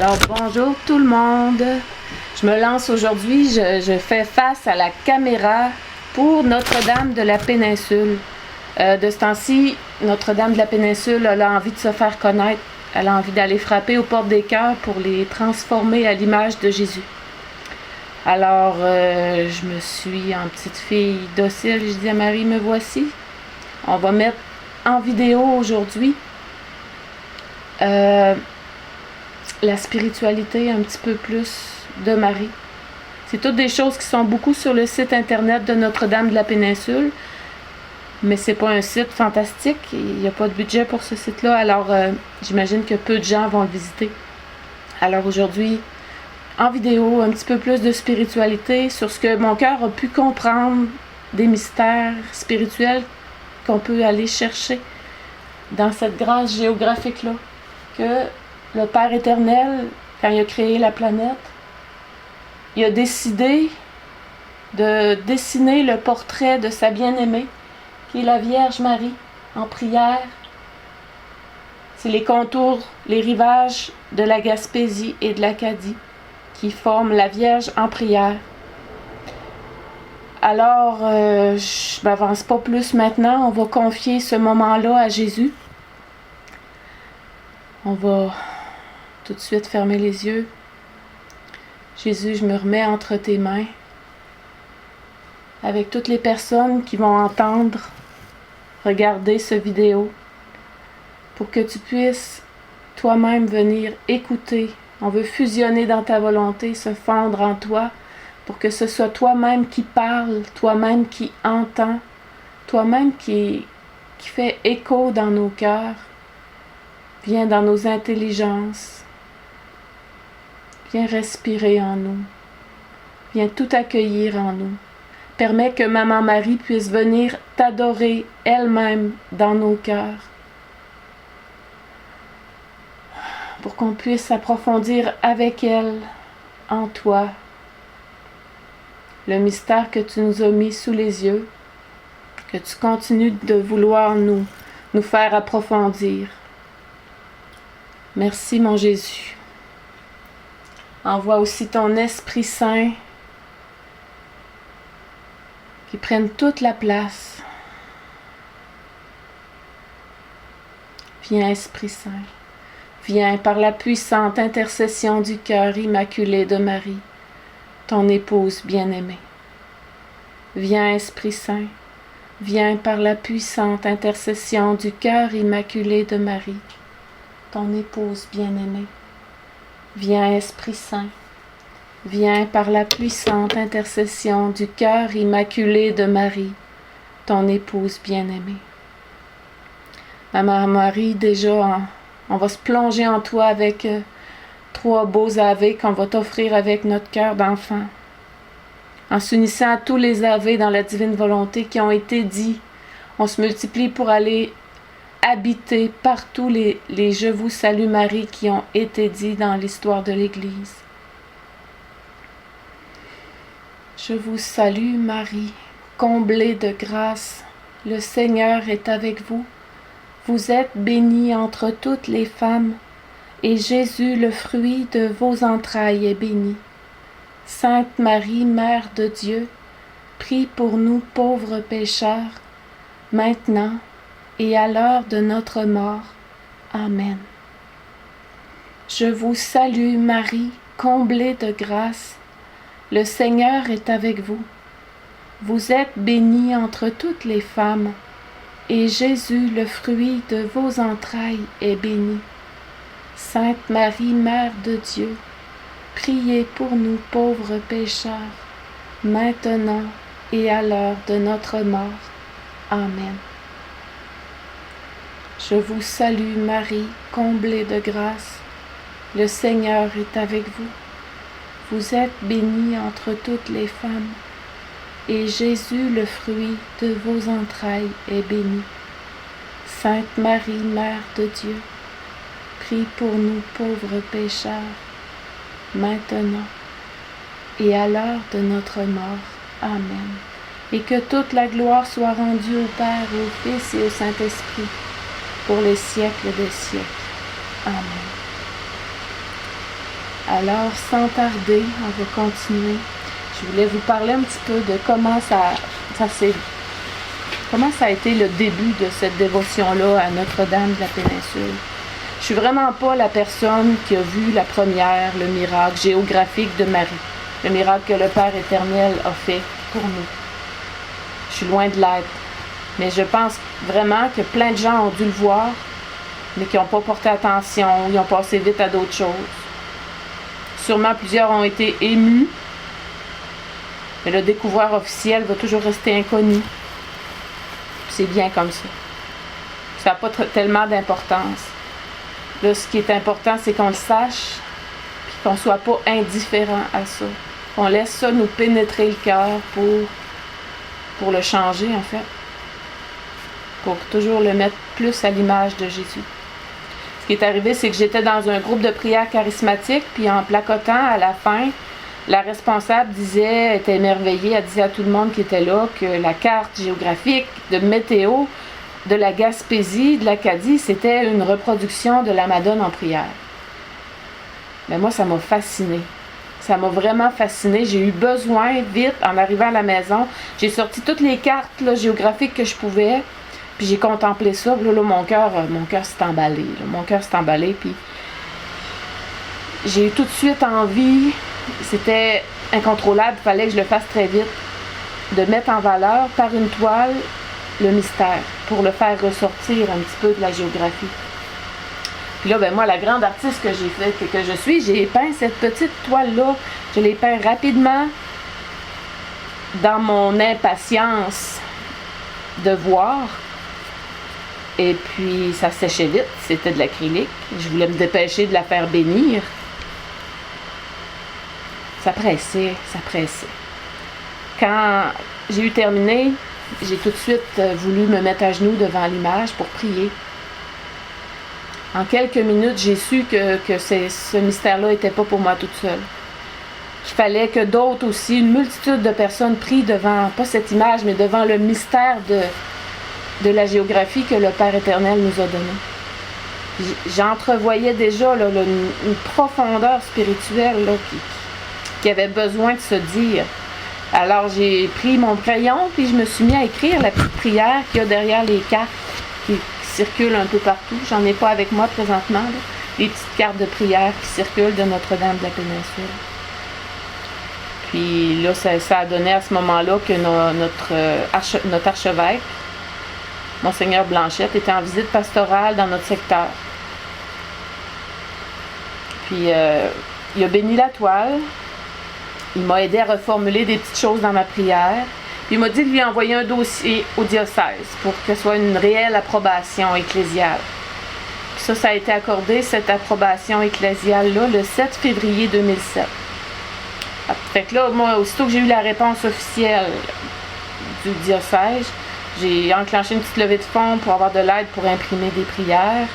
Alors bonjour tout le monde, je me lance aujourd'hui, je fais face à la caméra pour Notre-Dame de la Péninsule. De ce temps-ci, Notre-Dame de la Péninsule elle a envie de se faire connaître, elle a envie d'aller frapper aux portes des cœurs pour les transformer à l'image de Jésus. Alors je me suis en petite fille docile, je dis à Marie, me voici. On va mettre en vidéo aujourd'hui la spiritualité un petit peu plus de Marie. C'est toutes des choses qui sont beaucoup sur le site internet de Notre-Dame de la Péninsule, mais c'est pas un site fantastique, il n'y a pas de budget pour ce site-là, alors j'imagine que peu de gens vont le visiter. Alors aujourd'hui, en vidéo, un petit peu plus de spiritualité sur ce que mon cœur a pu comprendre des mystères spirituels qu'on peut aller chercher dans cette grâce géographique-là, que le Père éternel, quand il a créé la planète, il a décidé de dessiner le portrait de sa bien-aimée, qui est la Vierge Marie, en prière. C'est les contours, les rivages de la Gaspésie et de l'Acadie qui forment la Vierge en prière. Alors, je m'avance pas plus maintenant, on va confier ce moment-là à Jésus. On va tout de suite fermer les yeux. Jésus, je me remets entre tes mains avec toutes les personnes qui vont entendre, regarder ce vidéo, pour que tu puisses toi-même venir écouter. On veut fusionner dans ta volonté, se fondre en toi, pour que ce soit toi-même qui parle, toi-même qui entend, toi-même qui fait écho dans nos cœurs. Viens dans nos intelligences. Viens respirer en nous. Viens tout accueillir en nous. Permets que Maman Marie puisse venir t'adorer elle-même dans nos cœurs. Pour qu'on puisse approfondir avec elle, en toi, le mystère que tu nous as mis sous les yeux, que tu continues de vouloir nous faire approfondir. Merci mon Jésus. Envoie aussi ton Esprit Saint qui prenne toute la place. Viens Esprit Saint, viens par la puissante intercession du cœur immaculé de Marie, ton épouse bien-aimée. Viens Esprit Saint, viens par la puissante intercession du cœur immaculé de Marie, ton épouse bien-aimée. Viens Esprit Saint, viens par la puissante intercession du cœur immaculé de Marie, ton épouse bien-aimée. Maman Marie, déjà, on va se plonger en toi avec 3 beaux ave qu'on va t'offrir avec notre cœur d'enfant. En s'unissant à tous les ave dans la divine volonté qui ont été dits, on se multiplie pour aller habiter partout les Je vous salue Marie qui ont été dits dans l'histoire de l'Église. Je vous salue Marie, comblée de grâce, le Seigneur est avec vous. Vous êtes bénie entre toutes les femmes, et Jésus, le fruit de vos entrailles, est béni. Sainte Marie, Mère de Dieu, prie pour nous pauvres pécheurs, maintenant et à l'heure de notre mort. Amen. Je vous salue Marie, comblée de grâce, le Seigneur est avec vous. Vous êtes bénie entre toutes les femmes, et Jésus, le fruit de vos entrailles, est béni. Sainte Marie, Mère de Dieu, priez pour nous pauvres pécheurs, maintenant et à l'heure de notre mort. Amen. Je vous salue Marie, comblée de grâce, le Seigneur est avec vous. Vous êtes bénie entre toutes les femmes, et Jésus, le fruit de vos entrailles, est béni. Sainte Marie, Mère de Dieu, prie pour nous pauvres pécheurs, maintenant et à l'heure de notre mort. Amen. Et que toute la gloire soit rendue au Père, au Fils et au Saint-Esprit, pour les siècles des siècles. Amen. Alors, sans tarder, on va continuer. Je voulais vous parler un petit peu de comment ça a été le début de cette dévotion-là à Notre-Dame de la Péninsule. Je suis vraiment pas la personne qui a vu la première, le miracle géographique de Marie, le miracle que le Père éternel a fait pour nous. Je suis loin de l'être. Mais je pense vraiment que plein de gens ont dû le voir, mais qui n'ont pas porté attention, ils ont passé vite à d'autres choses. Sûrement plusieurs ont été émus, mais le découvreur officiel va toujours rester inconnu. C'est bien comme ça. Ça n'a pas tellement d'importance. Là, ce qui est important, c'est qu'on le sache, puis qu'on ne soit pas indifférent à ça. Qu'on laisse ça nous pénétrer le cœur pour le changer, en fait. Pour toujours le mettre plus à l'image de Jésus. Ce qui est arrivé, c'est que j'étais dans un groupe de prière charismatique, puis en placotant à la fin, la responsable était émerveillée, elle disait à tout le monde qui était là que la carte géographique de météo de la Gaspésie, de l'Acadie, c'était une reproduction de la Madone en prière. Mais moi, ça m'a fascinée. Ça m'a vraiment fascinée. J'ai eu besoin, vite, en arrivant à la maison, j'ai sorti toutes les cartes là, géographiques que je pouvais, puis j'ai contemplé ça. Puis là, mon cœur s'est emballé. Là. Mon cœur s'est emballé, puis j'ai eu tout de suite envie, c'était incontrôlable, il fallait que je le fasse très vite, de mettre en valeur par une toile le mystère, pour le faire ressortir un petit peu de la géographie. Puis là, moi, la grande artiste que je suis, j'ai peint cette petite toile-là. Je l'ai peint rapidement dans mon impatience de voir. Et puis, ça séchait vite. C'était de l'acrylique. Je voulais me dépêcher de la faire bénir. Ça pressait. Quand j'ai eu terminé, j'ai tout de suite voulu me mettre à genoux devant l'image pour prier. En quelques minutes, j'ai su que ce mystère-là n'était pas pour moi toute seule. Qu'il fallait que d'autres aussi, une multitude de personnes prient devant, pas cette image, mais devant le mystère de la géographie que le Père éternel nous a donné. J'entrevoyais déjà là, une profondeur spirituelle là, qui avait besoin de se dire. Alors j'ai pris mon crayon puis je me suis mis à écrire la petite prière qu'il y a derrière les cartes qui circulent un peu partout. J'en ai pas avec moi présentement, là. Les petites cartes de prière qui circulent de Notre-Dame de la Péninsule. Puis là, ça a donné à ce moment-là que notre archevêque, Monseigneur Blanchette, était en visite pastorale dans notre secteur. Puis il a béni la toile. Il m'a aidé à reformuler des petites choses dans ma prière. Puis il m'a dit de lui envoyer un dossier au diocèse pour que ce soit une réelle approbation ecclésiale. Puis ça a été accordé, cette approbation ecclésiale-là, le 7 février 2007. Fait que là, moi, aussitôt que j'ai eu la réponse officielle du diocèse, j'ai enclenché une petite levée de fonds pour avoir de l'aide pour imprimer des prières.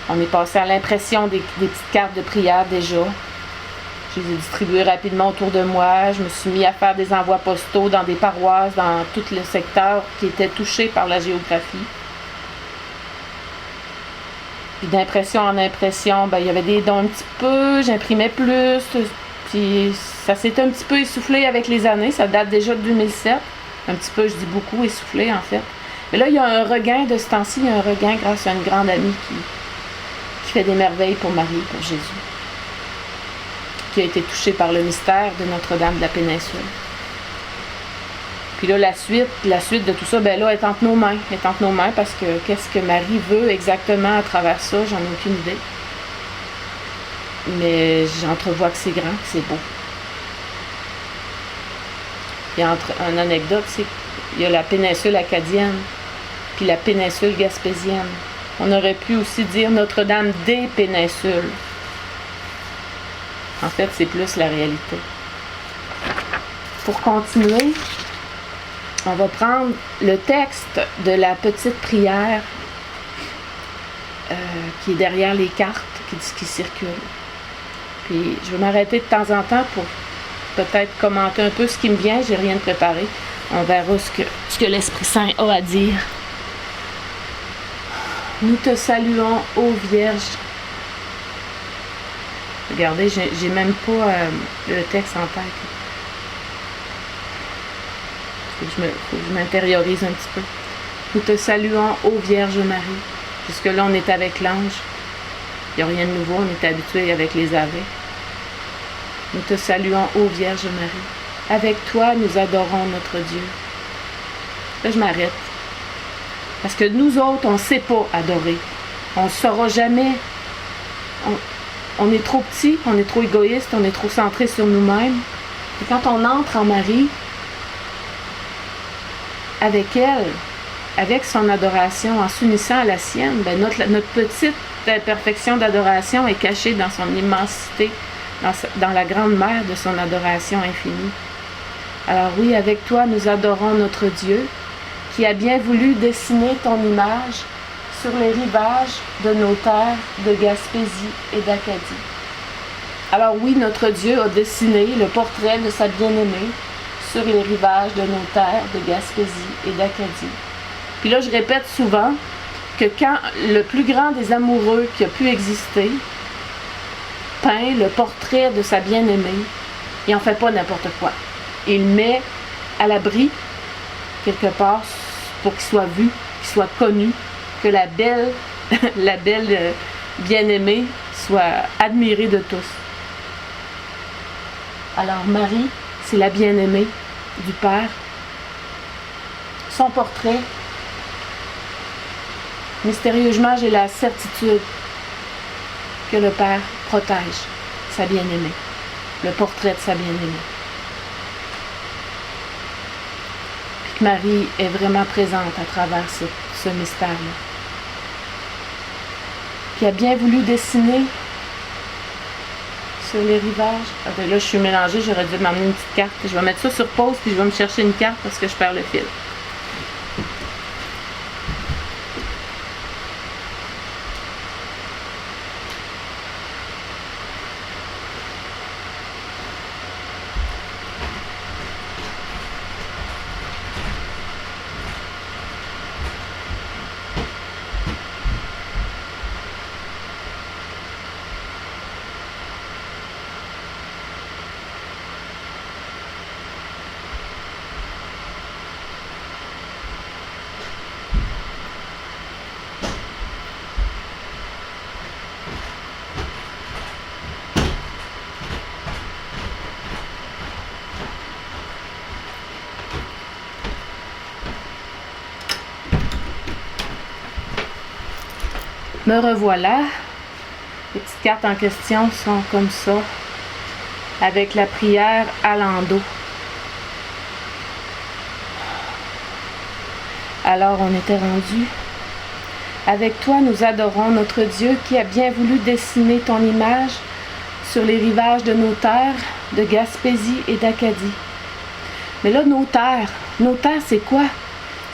On est passé à l'impression des petites cartes de prière déjà. Je les ai distribuées rapidement autour de moi. Je me suis mis à faire des envois postaux dans des paroisses, dans tout le secteur qui était touché par la géographie. Puis d'impression en impression, il y avait des dons un petit peu, j'imprimais plus. Puis ça s'est un petit peu essoufflé avec les années. Ça date déjà de 2007. Un petit peu, je dis beaucoup, essoufflé en fait. Mais là, il y a un regain de ce temps-ci. Il y a un regain grâce à une grande amie qui fait des merveilles pour Marie, pour Jésus, qui a été touchée par le mystère de Notre-Dame de la Péninsule. Puis là, la suite de tout ça, là, est entre nos mains. Est entre nos mains parce que qu'est-ce que Marie veut exactement à travers ça, j'en ai aucune idée. Mais j'entrevois que c'est grand, que c'est beau. Puis une anecdote, c'est qu'il y a la péninsule acadienne, puis la péninsule gaspésienne. On aurait pu aussi dire Notre-Dame des péninsules. En fait, c'est plus la réalité. Pour continuer, on va prendre le texte de la petite prière qui est derrière les cartes qui circulent. Puis je vais m'arrêter de temps en temps pour peut-être commenter un peu ce qui me vient. J'ai rien de préparé. On verra ce que l'Esprit Saint a à dire. Nous te saluons, ô Vierge. Regardez, j'ai même pas le texte en tête. Faut que je m'intériorise un petit peu. Nous te saluons, ô Vierge Marie. Jusque-là, on est avec l'ange. Il n'y a rien de nouveau, on est habitué avec les Ave. Nous te saluons, ô Vierge Marie. Avec toi, nous adorons notre Dieu. Là, je m'arrête. Parce que nous autres, on ne sait pas adorer. On ne saura jamais. On est trop petits, on est trop égoïste, on est trop centré sur nous-mêmes. Et quand on entre en Marie, avec elle, avec son adoration, en s'unissant à la sienne, ben notre petite perfection d'adoration est cachée dans son immensité, dans la grande mer de son adoration infinie. Alors oui, avec toi, nous adorons notre Dieu, qui a bien voulu dessiner ton image sur les rivages de nos terres de Gaspésie et d'Acadie. Alors oui, notre Dieu a dessiné le portrait de sa bien-aimée sur les rivages de nos terres de Gaspésie et d'Acadie. Puis là, je répète souvent que quand le plus grand des amoureux qui a pu exister peint le portrait de sa bien-aimée, il n'en fait pas n'importe quoi. Il met à l'abri, quelque part, pour qu'il soit vu, qu'il soit connu, que la belle bien-aimée soit admirée de tous. Alors Marie, c'est la bien-aimée du Père. Son portrait, mystérieusement, j'ai la certitude que le Père protège sa bien-aimée, le portrait de sa bien-aimée. Puis que Marie est vraiment présente à travers ce mystère-là. Qui a bien voulu dessiner sur les rivages. Ah ben là, je suis mélangée, j'aurais dû m'emmener une petite carte. Je vais mettre ça sur pause, puis je vais me chercher une carte parce que je perds le fil. Me revoilà. Les petites cartes en question sont comme ça, avec la prière à l'endos. Alors on était rendu. Avec toi, nous adorons notre Dieu qui a bien voulu dessiner ton image sur les rivages de nos terres, de Gaspésie et d'Acadie. Mais là, nos terres, c'est quoi?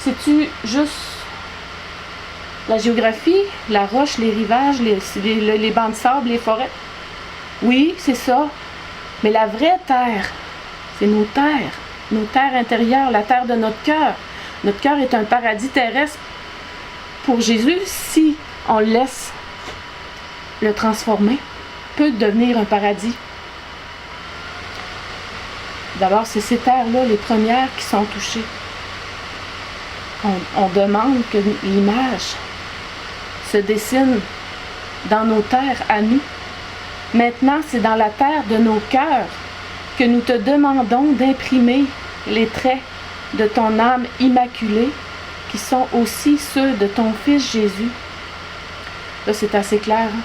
C'est-tu juste la géographie, la roche, les rivages, les bancs de sable, les forêts? Oui, c'est ça. Mais la vraie terre, c'est nos terres intérieures, la terre de notre cœur. Notre cœur est un paradis terrestre pour Jésus si on laisse le transformer. Peut devenir un paradis. D'abord, c'est ces terres-là, les premières qui sont touchées. On demande que l'image se dessine dans nos terres à nous. Maintenant, c'est dans la terre de nos cœurs que nous te demandons d'imprimer les traits de ton âme immaculée qui sont aussi ceux de ton Fils Jésus. Là, c'est assez clair. Hein?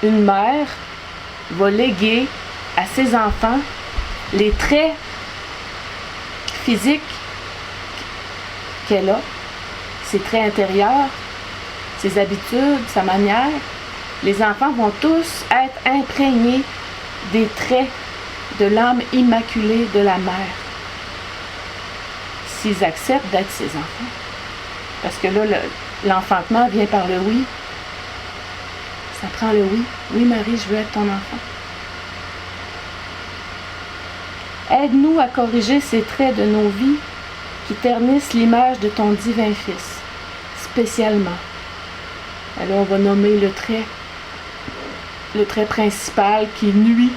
Une mère va léguer à ses enfants les traits physiques qu'elle a, ses traits intérieurs, ses habitudes, sa manière. Les enfants vont tous être imprégnés des traits de l'âme immaculée de la mère, s'ils acceptent d'être ses enfants. Parce que là, l'enfantement vient par le oui. Ça prend le oui. Oui, Marie, je veux être ton enfant. Aide-nous à corriger ces traits de nos vies qui ternissent l'image de ton divin Fils, spécialement. Alors, on va nommer le trait le trait principal qui nuit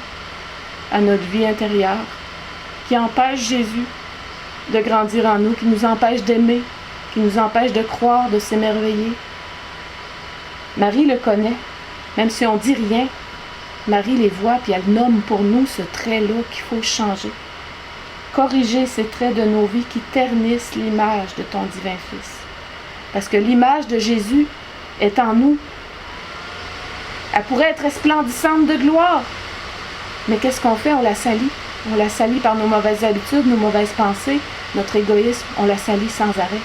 à notre vie intérieure, qui empêche Jésus de grandir en nous, qui nous empêche d'aimer, qui nous empêche de croire, de s'émerveiller. Marie le connaît, même si on ne dit rien, Marie les voit, puis elle nomme pour nous ce trait-là qu'il faut changer. Corriger ces traits de nos vies qui ternissent l'image de ton divin Fils. Parce que l'image de Jésus est en nous. Elle pourrait être resplendissante de gloire. Mais qu'est-ce qu'on fait? On la salit. On la salit par nos mauvaises habitudes, nos mauvaises pensées, notre égoïsme. On la salit sans arrêt.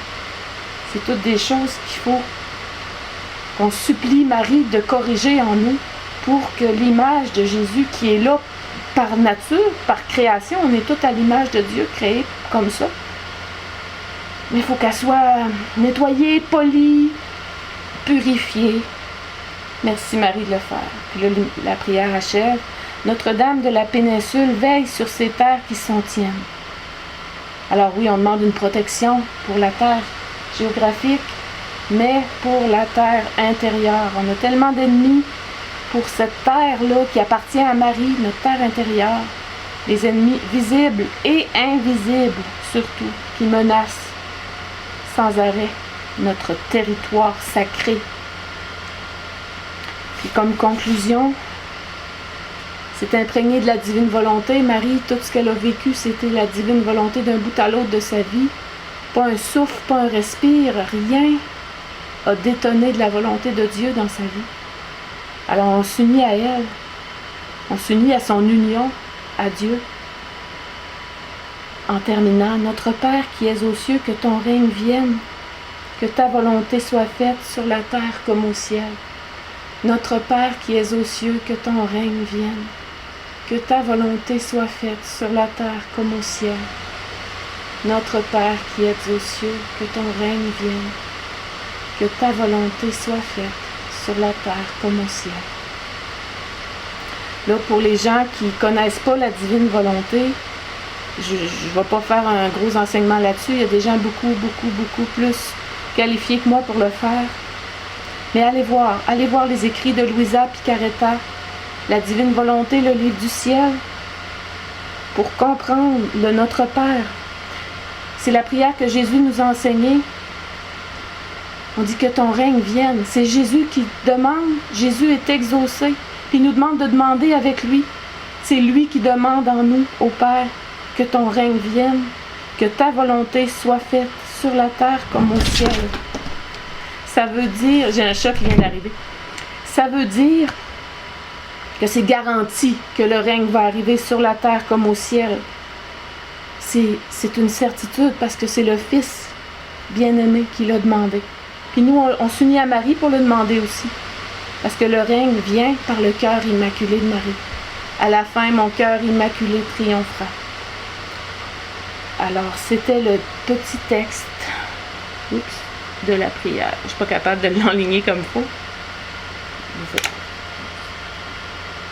C'est toutes des choses qu'il faut qu'on supplie Marie de corriger en nous pour que l'image de Jésus qui est là par nature, par création, on est tous à l'image de Dieu, créés comme ça. Mais il faut qu'elle soit nettoyée, polie, purifiée. Merci Marie de le faire. Puis là, la prière achève. Notre-Dame de la péninsule veille sur ces terres qui sont tiennes. Alors oui, on demande une protection pour la terre géographique, mais pour la terre intérieure. On a tellement d'ennemis pour cette terre-là qui appartient à Marie, notre terre intérieure. Les ennemis visibles et invisibles, surtout, qui menacent sans arrêt notre territoire sacré. Puis comme conclusion, c'est imprégné de la divine volonté. Marie, tout ce qu'elle a vécu, c'était la divine volonté d'un bout à l'autre de sa vie. Pas un souffle, pas un respire, rien a détonné de la volonté de Dieu dans sa vie. Alors on s'unit à elle, on s'unit à son union, à Dieu. En terminant, notre Père qui es aux cieux, que ton règne vienne, que ta volonté soit faite sur la terre comme au ciel. Notre Père qui es aux cieux, que ton règne vienne, que ta volonté soit faite sur la terre comme au ciel. Notre Père qui es aux cieux, que ton règne vienne, que ta volonté soit faite sur la terre comme au ciel. Là, pour les gens qui ne connaissent pas la divine volonté, je ne vais pas faire un gros enseignement là-dessus. Il y a des gens beaucoup plus qualifiés que moi pour le faire. Mais allez voir les écrits de Luisa Picaretta, La divine volonté, le livre du ciel, pour comprendre le Notre Père. C'est la prière que Jésus nous a enseignée. On dit que ton règne vienne. C'est Jésus qui demande. Jésus est exaucé. Puis il nous demande de demander avec lui. C'est lui qui demande en nous, au Père, que ton règne vienne, que ta volonté soit faite sur la terre comme au ciel. Ça veut dire, j'ai un chat qui vient d'arriver, ça veut dire que c'est garanti que le règne va arriver sur la terre comme au ciel. C'est une certitude parce que c'est le Fils bien-aimé qui l'a demandé. Puis nous, on s'unit à Marie pour le demander aussi. Parce que le règne vient par le cœur immaculé de Marie. À la fin, mon cœur immaculé triomphera. Alors, c'était le petit texte de la prière. Je ne suis pas capable de l'enligner comme il faut.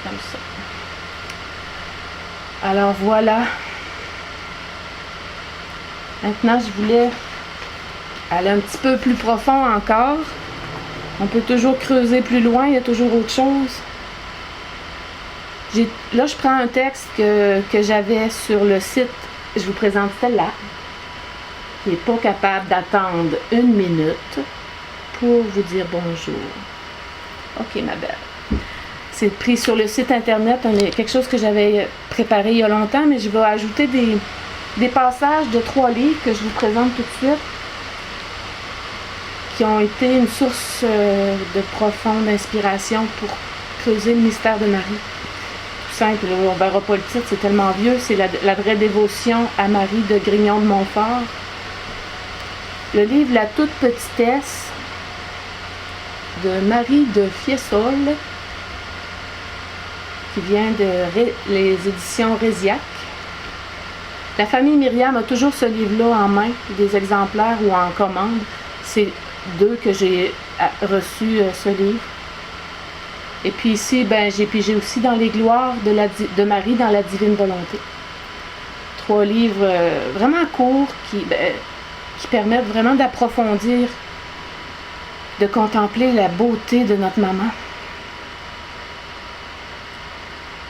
Comme ça. Alors, voilà. Maintenant, je voulais aller un petit peu plus profond encore. On peut toujours creuser plus loin, il y a toujours autre chose. Là, je prends un texte que j'avais sur le site. Je vous présente celle-là, qui n'est pas capable d'attendre 1 minute pour vous dire bonjour. OK, ma belle. C'est pris sur le site internet, quelque chose que j'avais préparé il y a longtemps, mais je vais ajouter des passages de 3 livres que je vous présente tout de suite, qui ont été une source de profonde inspiration pour creuser le mystère de Marie. Tout simple, on ne verra pas le titre, c'est tellement vieux, c'est la vraie dévotion à Marie de Grignon de Montfort. Le livre La toute petitesse de Marie de Fiesole, qui vient les éditions Résiac. La famille Myriam a toujours ce livre-là en main, des exemplaires ou en commande. C'est 2 que j'ai reçu ce livre. Et puis ici, j'ai pigé aussi dans les gloires de Marie dans la divine volonté. 3 livres vraiment courts qui permettent vraiment d'approfondir, de contempler la beauté de notre maman.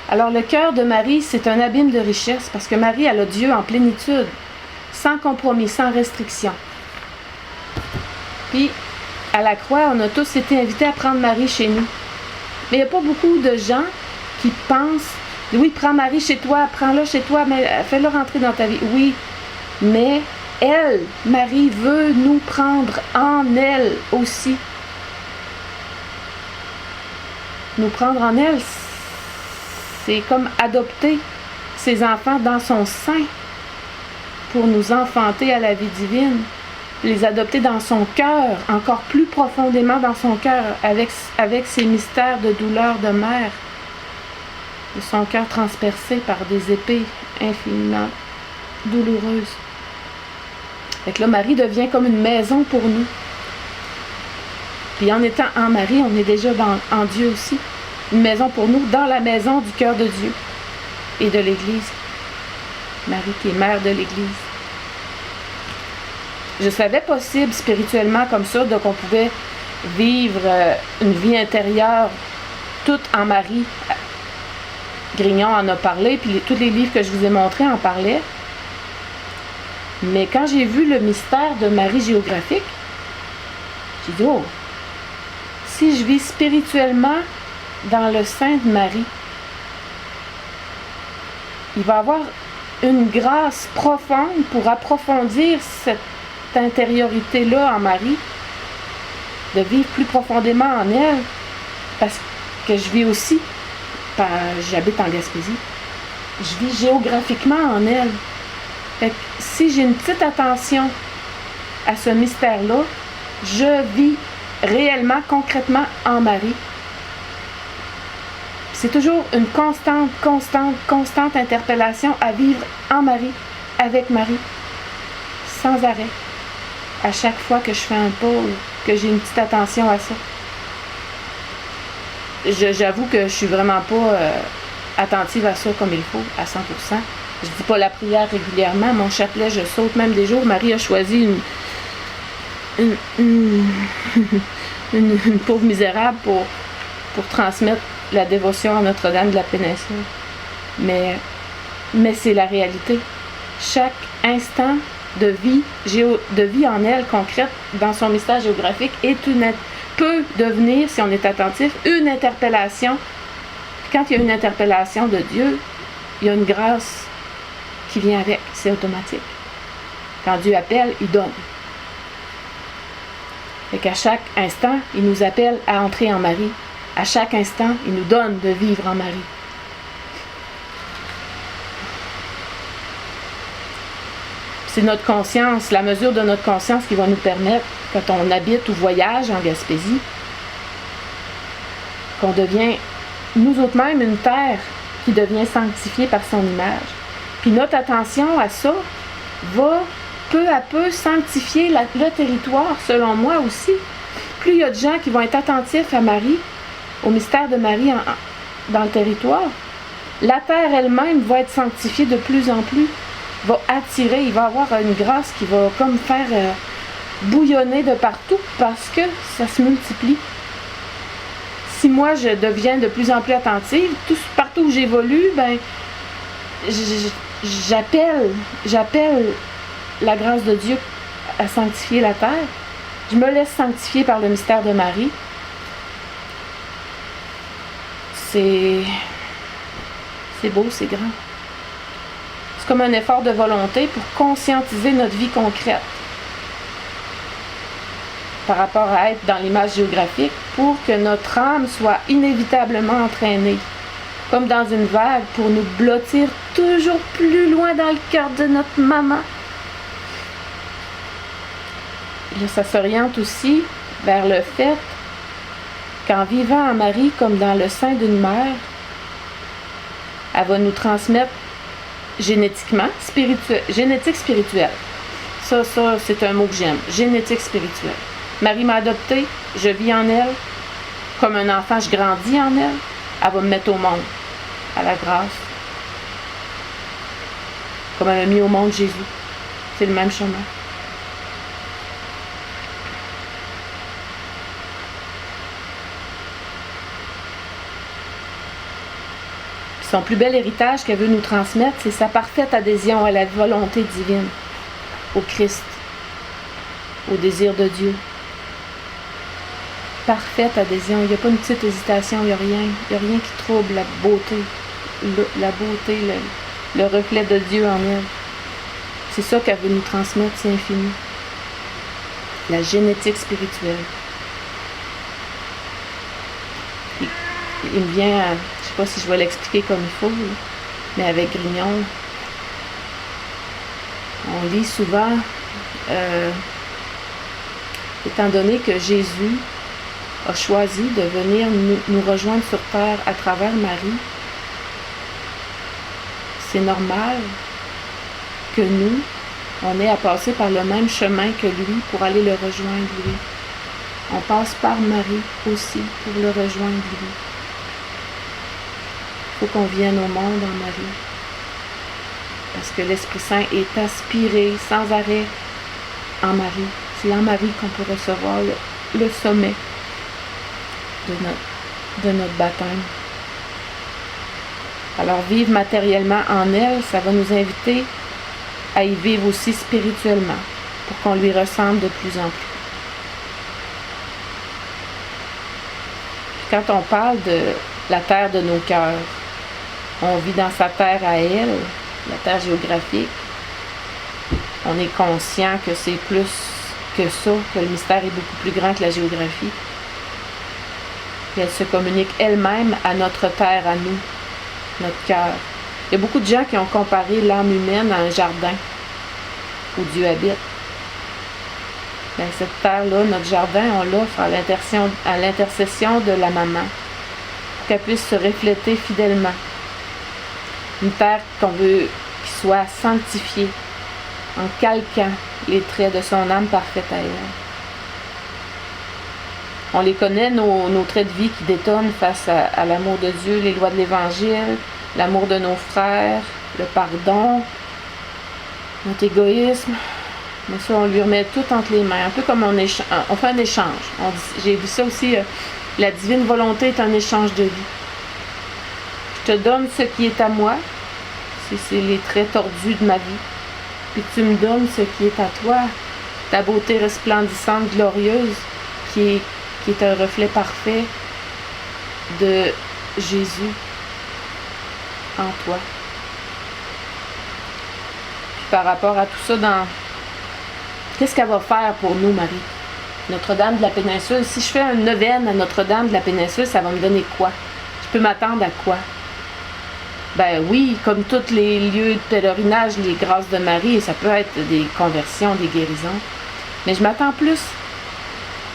Alors le cœur de Marie, c'est un abîme de richesse parce que Marie, elle a Dieu en plénitude, sans compromis, sans restriction. Puis, à la croix, on a tous été invités à prendre Marie chez nous. Mais il n'y a pas beaucoup de gens qui pensent, oui, prends Marie chez toi, prends-la chez toi, mais fais-la rentrer dans ta vie. Oui, mais elle, Marie, veut nous prendre en elle aussi. Nous prendre en elle, c'est comme adopter ses enfants dans son sein pour nous enfanter à la vie divine, les adopter dans son cœur, encore plus profondément dans son cœur, avec ses mystères de douleur de mère, de son cœur transpercé par des épées infiniment douloureuses. Fait que là, Marie devient comme une maison pour nous. Puis en étant en Marie, on est déjà en Dieu aussi. Une maison pour nous, dans la maison du cœur de Dieu et de l'Église. Marie qui est mère de l'Église. Je savais possible spirituellement comme ça, donc on pouvait vivre une vie intérieure toute en Marie. Grignon en a parlé, puis tous les livres que je vous ai montrés en parlaient. Mais quand j'ai vu le mystère de Marie géographique, j'ai dit, oh, si je vis spirituellement dans le sein de Marie, il va y avoir une grâce profonde pour approfondir cette intériorité-là en Marie, de vivre plus profondément en elle, parce que je vis aussi, j'habite en Gaspésie, je vis géographiquement en elle. Fait que si j'ai une petite attention à ce mystère-là, je vis réellement, concrètement en Marie. C'est toujours une constante interpellation à vivre en Marie, avec Marie, sans arrêt, à chaque fois que je fais un pas ou que j'ai une petite attention à ça. J'avoue que je suis vraiment pas attentive à ça comme il faut, à 100%. Je dis pas la prière régulièrement, mon chapelet, je saute même des jours. Marie a choisi une pauvre misérable pour transmettre la dévotion à Notre-Dame de la Péninsule. Mais c'est la réalité. Chaque instant de vie en elle, concrète, dans son mystère géographique, peut devenir, si on est attentif, une interpellation. Quand il y a une interpellation de Dieu, il y a une grâce qui vient avec, c'est automatique. Quand Dieu appelle, il donne. Et qu'à chaque instant, il nous appelle à entrer en Marie. À chaque instant, il nous donne de vivre en Marie. C'est notre conscience, la mesure de notre conscience qui va nous permettre, quand on habite ou voyage en Gaspésie, qu'on devient, nous autres mêmes, une terre qui devient sanctifiée par son image. Puis notre attention à ça va peu à peu sanctifier le territoire, selon moi aussi. Plus il y a de gens qui vont être attentifs à Marie, au mystère de Marie dans le territoire, la terre elle-même va être sanctifiée de plus en plus, va attirer, il va avoir une grâce qui va comme faire bouillonner de partout parce que ça se multiplie. Si moi je deviens de plus en plus attentive, partout où j'évolue, ben j'appelle la grâce de Dieu à sanctifier la terre. Je me laisse sanctifier par le mystère de Marie. C'est beau, c'est grand. C'est comme un effort de volonté pour conscientiser notre vie concrète par rapport à être dans l'image géographique, pour que notre âme soit inévitablement entraînée, comme dans une vague, pour nous blottir toujours plus loin dans le cœur de notre maman. Là, ça s'oriente aussi vers le fait qu'en vivant en Marie comme dans le sein d'une mère, elle va nous transmettre génétiquement, génétique spirituelle. Ça, c'est un mot que j'aime. Génétique spirituelle. Marie m'a adoptée, je vis en elle. Comme un enfant, je grandis en elle. Elle va me mettre au monde, à la grâce. Comme elle a mis au monde Jésus. C'est le même chemin. Son plus bel héritage qu'elle veut nous transmettre, c'est sa parfaite adhésion à la volonté divine, au Christ, au désir de Dieu. Parfaite adhésion, il n'y a pas une petite hésitation, il n'y a rien qui trouble la beauté, le reflet de Dieu en elle. C'est ça qu'elle veut nous transmettre, c'est infini. La génétique spirituelle. Il me vient, je ne sais pas si je vais l'expliquer comme il faut, mais avec Grignon, on lit souvent, étant donné que Jésus a choisi de venir nous rejoindre sur terre à travers Marie, c'est normal que nous, on ait à passer par le même chemin que lui pour aller le rejoindre lui. On passe par Marie aussi pour le rejoindre lui. Il faut qu'on vienne au monde en Marie. Parce que l'Esprit Saint est aspiré sans arrêt en Marie. C'est en Marie qu'on peut recevoir le sommet de notre baptême. Alors vivre matériellement en elle, ça va nous inviter à y vivre aussi spirituellement pour qu'on lui ressemble de plus en plus. Puis quand on parle de la terre de nos cœurs, on vit dans sa terre à elle, la terre géographique. On est conscient que c'est plus que ça, que le mystère est beaucoup plus grand que la géographie. Puis elle se communique elle-même à notre terre, à nous, notre cœur. Il y a beaucoup de gens qui ont comparé l'âme humaine à un jardin où Dieu habite. Bien, cette terre-là, notre jardin, on l'offre à l'intercession de la maman pour qu'elle puisse se refléter fidèlement. Une terre qu'on veut qui soit sanctifiée en calquant les traits de son âme parfaite à elle. On les connaît, nos traits de vie qui détonnent face à l'amour de Dieu, les lois de l'Évangile, l'amour de nos frères, le pardon, notre égoïsme. Mais ça, on lui remet tout entre les mains, un peu comme on fait un échange. J'ai vu ça aussi, la divine volonté est un échange de vie. Je te donne ce qui est à moi, c'est les traits tordus de ma vie, puis tu me donnes ce qui est à toi, ta beauté resplendissante, glorieuse, qui est un reflet parfait de Jésus en toi. Puis par rapport à tout ça, qu'est-ce qu'elle va faire pour nous, Marie? Notre-Dame de la Péninsule. Si je fais un neuvaine à Notre-Dame de la Péninsule, ça va me donner quoi? Je peux m'attendre à quoi? Ben oui, comme tous les lieux de pèlerinage, les grâces de Marie, ça peut être des conversions, des guérisons. Mais je m'attends plus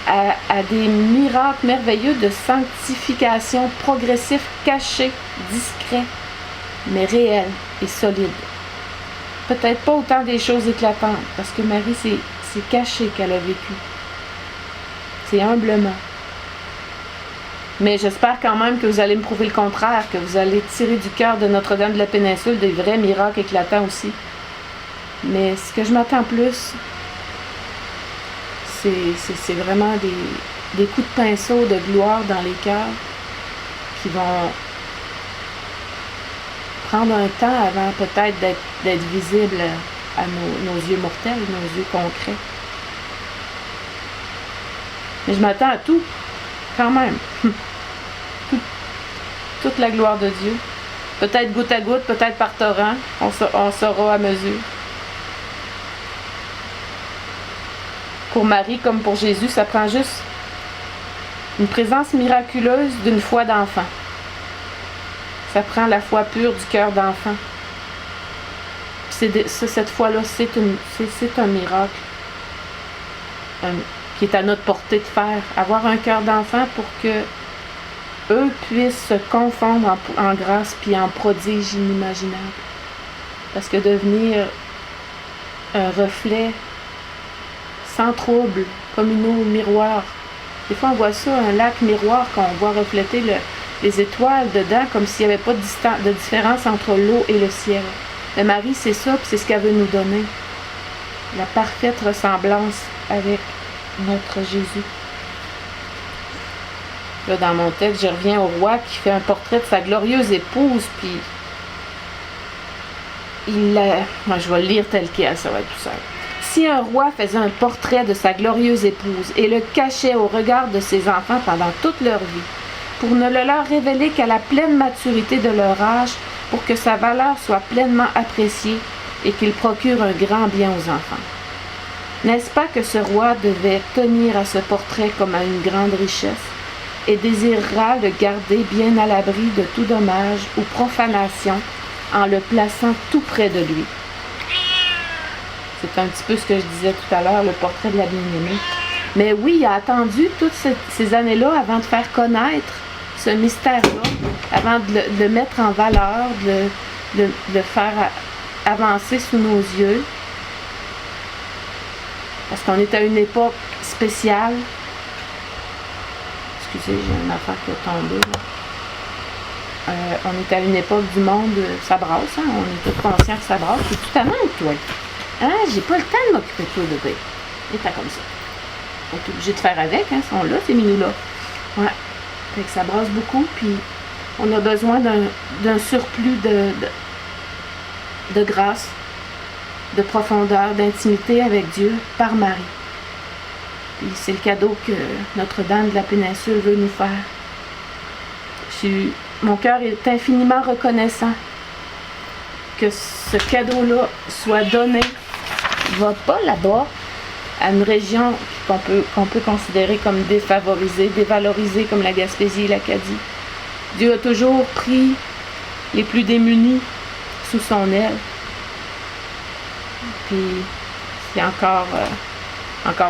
à des miracles merveilleux de sanctification progressif, cachés, discrets, mais réels et solides. Peut-être pas autant des choses éclatantes, parce que Marie, c'est caché qu'elle a vécu. C'est humblement. Mais j'espère quand même que vous allez me prouver le contraire, que vous allez tirer du cœur de Notre-Dame de la Péninsule des vrais miracles éclatants aussi. Mais ce que je m'attends plus, c'est vraiment des coups de pinceau de gloire dans les cœurs qui vont prendre un temps avant peut-être d'être visibles à nos yeux mortels, nos yeux concrets. Mais je m'attends à tout, quand même. Toute la gloire de Dieu. Peut-être goutte à goutte, peut-être par torrent. On saura à mesure. Pour Marie comme pour Jésus, ça prend juste une présence miraculeuse d'une foi d'enfant. Ça prend la foi pure du cœur d'enfant. Cette foi-là, c'est un miracle qui est à notre portée de faire. Avoir un cœur d'enfant pour que eux puissent se confondre en grâce puis en prodige inimaginable. Parce que devenir un reflet sans trouble, comme une eau miroir. Des fois, on voit ça, un lac miroir, qu'on voit refléter les étoiles dedans, comme s'il n'y avait pas de différence entre l'eau et le ciel. Mais Marie, c'est ça, puis c'est ce qu'elle veut nous donner. La parfaite ressemblance avec notre Jésus. Là, dans mon texte, je reviens au roi qui fait un portrait de sa glorieuse épouse, puis moi, je vais le lire tel quel, ça va être tout seul. Si un roi faisait un portrait de sa glorieuse épouse et le cachait au regard de ses enfants pendant toute leur vie, pour ne le leur révéler qu'à la pleine maturité de leur âge, pour que sa valeur soit pleinement appréciée et qu'il procure un grand bien aux enfants. N'est-ce pas que ce roi devait tenir à ce portrait comme à une grande richesse et désirera le garder bien à l'abri de tout dommage ou profanation en le plaçant tout près de lui? C'est un petit peu ce que je disais tout à l'heure, le portrait de la bien-aimée. Mais oui, il a attendu toutes ces années-là avant de faire connaître ce mystère-là, avant de le mettre en valeur, de le faire avancer sous nos yeux. Parce qu'on est à une époque spéciale. Excusez, j'ai une affaire qui est tombée. On est à une époque du monde, ça brasse, hein? On est tous conscients que ça brasse. C'est tout à manque, toi. Hein? J'ai pas le temps de m'occuper de toi, bébé. Et t'as comme ça. On est obligé de faire avec, hein? Ils sont là, ces minous-là. Ouais. Fait que ça brasse beaucoup, puis on a besoin d'un surplus de grâce, de profondeur, d'intimité avec Dieu par Marie. Puis c'est le cadeau que Notre-Dame de la Péninsule veut nous faire. Mon cœur est infiniment reconnaissant que ce cadeau-là soit donné. Il ne va pas là-bas, à une région qu'on peut considérer comme défavorisée, dévalorisée, comme la Gaspésie et l'Acadie. Dieu a toujours pris les plus démunis sous son aile. Puis c'est encore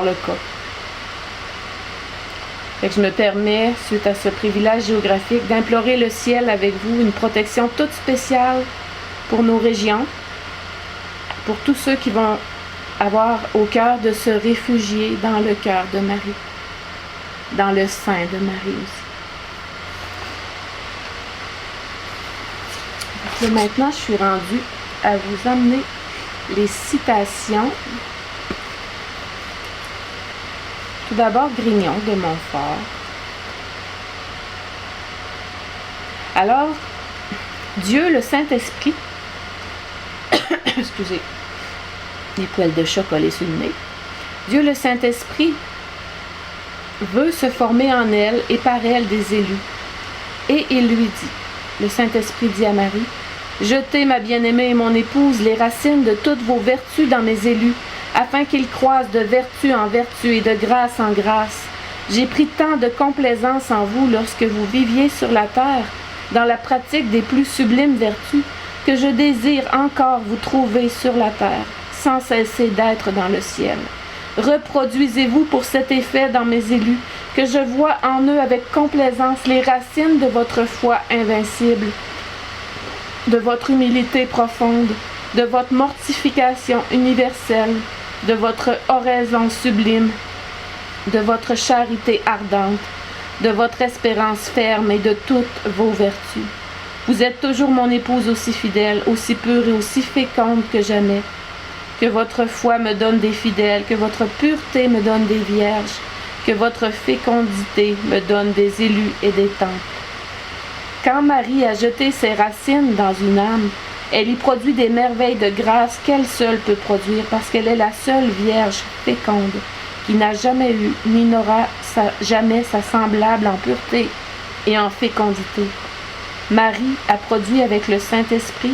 le cas. Fait que je me permets, suite à ce privilège géographique, d'implorer le ciel avec vous une protection toute spéciale pour nos régions, pour tous ceux qui vont avoir au cœur de se réfugier dans le cœur de Marie, dans le sein de Marie aussi. Et maintenant, je suis rendue à vous amener les citations. Tout d'abord, Grignon de Montfort. Alors, Dieu, le Saint-Esprit, excusez, les poils de chat collés sur le nez. Dieu, le Saint-Esprit, veut se former en elle et par elle des élus. Et il lui dit, le Saint-Esprit dit à Marie, « Jetez, ma bien-aimée et mon épouse, les racines de toutes vos vertus dans mes élus, afin qu'ils croissent de vertu en vertu et de grâce en grâce. J'ai pris tant de complaisance en vous lorsque vous viviez sur la terre, dans la pratique des plus sublimes vertus, que je désire encore vous trouver sur la terre, sans cesser d'être dans le ciel. Reproduisez-vous pour cet effet dans mes élus, que je vois en eux avec complaisance les racines de votre foi invincible, de votre humilité profonde, de votre mortification universelle, de votre oraison sublime, de votre charité ardente, de votre espérance ferme et de toutes vos vertus. Vous êtes toujours mon épouse aussi fidèle, aussi pure et aussi féconde que jamais. Que votre foi me donne des fidèles, que votre pureté me donne des vierges, que votre fécondité me donne des élus et des temples. Quand Marie a jeté ses racines dans une âme, elle y produit des merveilles de grâce qu'elle seule peut produire, parce qu'elle est la seule Vierge féconde qui n'a jamais eu, ni n'aura jamais sa semblable en pureté et en fécondité. Marie a produit avec le Saint-Esprit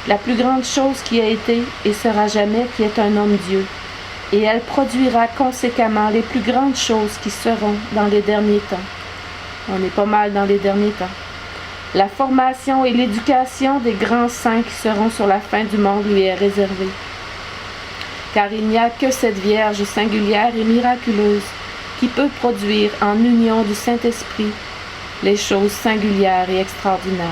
la plus grande chose qui a été et sera jamais, qui est un homme-Dieu. Et elle produira conséquemment les plus grandes choses qui seront dans les derniers temps. On est pas mal dans les derniers temps. La formation et l'éducation des grands saints qui seront sur la fin du monde lui est réservée. Car il n'y a que cette Vierge singulière et miraculeuse qui peut produire en union du Saint-Esprit les choses singulières et extraordinaires.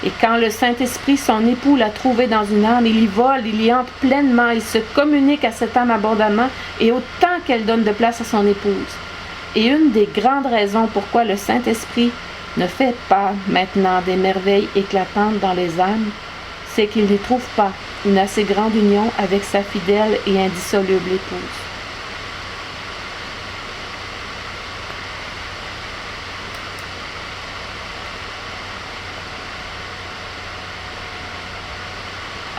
Et quand le Saint-Esprit, son époux, l'a trouvé dans une âme, il y vole, il y entre pleinement, il se communique à cette âme abondamment et autant qu'elle donne de place à son épouse. Et une des grandes raisons pourquoi le Saint-Esprit ne fait pas maintenant des merveilles éclatantes dans les âmes, c'est qu'il n'y trouve pas une assez grande union avec sa fidèle et indissoluble épouse.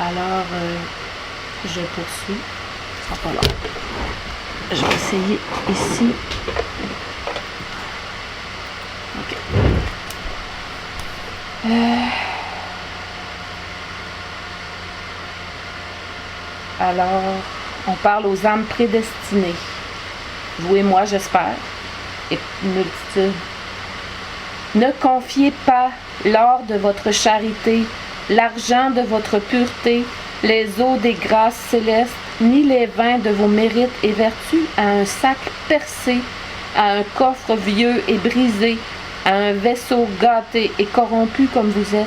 Alors, je poursuis. Ça sera pas long. Je vais essayer ici. OK. Alors, on parle aux âmes prédestinées. Vous et moi, j'espère. Et multitude. Ne confiez pas l'or de votre charité, l'argent de votre pureté, les eaux des grâces célestes, ni les vins de vos mérites et vertus à un sac percé, à un coffre vieux et brisé, à un vaisseau gâté et corrompu comme vous êtes.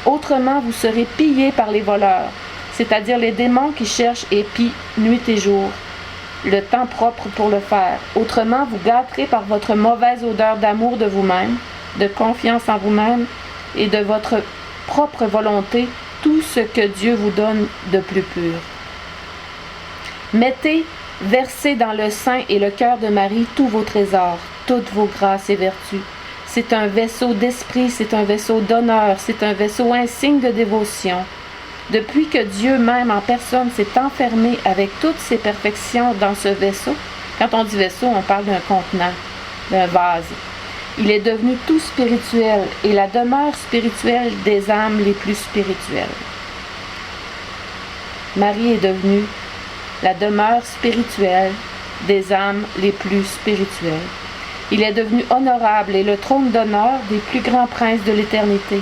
Autrement, vous serez pillés par les voleurs, c'est-à-dire les démons qui cherchent et pillent nuit et jour, le temps propre pour le faire. Autrement, vous gâterez par votre mauvaise odeur d'amour de vous-même, de confiance en vous-même et de votre propre volonté tout ce que Dieu vous donne de plus pur. Versez dans le sein et le cœur de Marie tous vos trésors, toutes vos grâces et vertus. C'est un vaisseau d'esprit, c'est un vaisseau d'honneur, c'est un vaisseau insigne de dévotion. Depuis que Dieu même en personne s'est enfermé avec toutes ses perfections dans ce vaisseau, quand on dit vaisseau, on parle d'un contenant, d'un vase. Il est devenu tout spirituel et la demeure spirituelle des âmes les plus spirituelles. Marie est devenue la demeure spirituelle des âmes les plus spirituelles. Il est devenu honorable et le trône d'honneur des plus grands princes de l'éternité.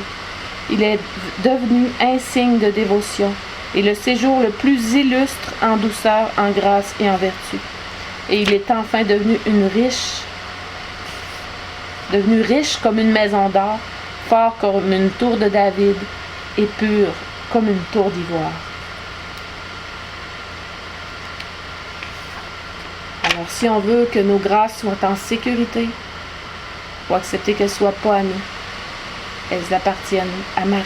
Il est devenu insigne de dévotion et le séjour le plus illustre en douceur, en grâce et en vertu. Et il est enfin devenu riche comme une maison d'or, fort comme une tour de David et pur comme une tour d'ivoire. Alors, si on veut que nos grâces soient en sécurité, il faut accepter qu'elles ne soient pas à nous. Elles appartiennent à Marie.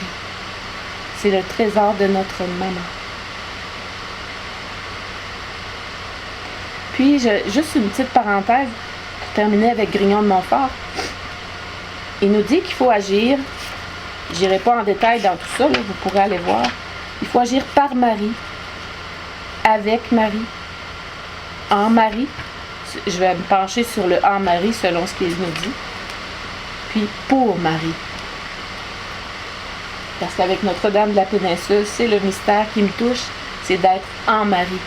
C'est le trésor de notre maman. Puis, juste une petite parenthèse pour terminer avec Grignon de Montfort. Il nous dit qu'il faut agir, je n'irai pas en détail dans tout ça, là, vous pourrez aller voir. Il faut agir par Marie, avec Marie, en Marie. Je vais me pencher sur le en Marie selon ce qu'il nous dit. Puis pour Marie. Parce qu'avec Notre-Dame de la Péninsule, c'est le mystère qui me touche, c'est d'être en Marie.